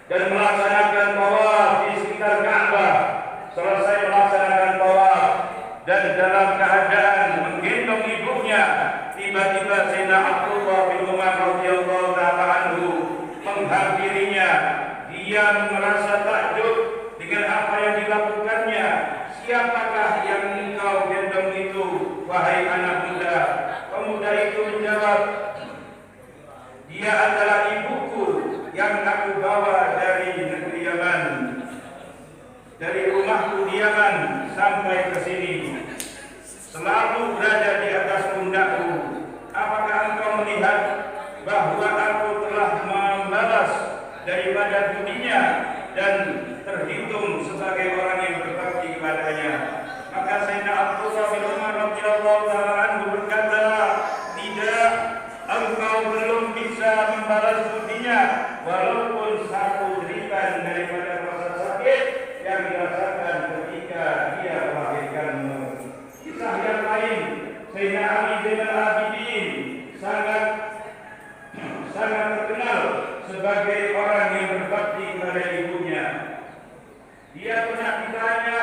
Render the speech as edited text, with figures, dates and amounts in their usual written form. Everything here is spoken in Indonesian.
dan melaksanakan tawaf di sekitar Ka'bah dalam keadaan menggendong ibunya, tiba-tiba Sayyidina Abdullah bin Umar radhiyallahu ta'ala anhu menghampirinya. Dia merasa takjub dengan apa yang dilakukannya. Siapakah yang engkau gendong itu, wahai anak muda? Pemuda itu menjawab, dia adalah ibuku yang aku bawa dari negeri Yaman, dari rumahku di Yaman sampai ke sini, selalu berada di atas pundakku. Apakah engkau melihat bahwa aku telah membalas daripada budinya dan terhitung sebagai orang yang berbakti kepadanya? Maka Sayyidina Abdullah bin Umar radhiyallahu ta'ala anhu berkata, tidak, engkau belum bisa membalas budinya walaupun satu jeritan daripada rasa sakit yang dirasakan ketika dia melahirkanmu. Kisah yang lain, Sayyidina Ali Zainal Abidin sangat terkenal sebagai orang yang berbakti kepada ibunya. Dia pernah ditanya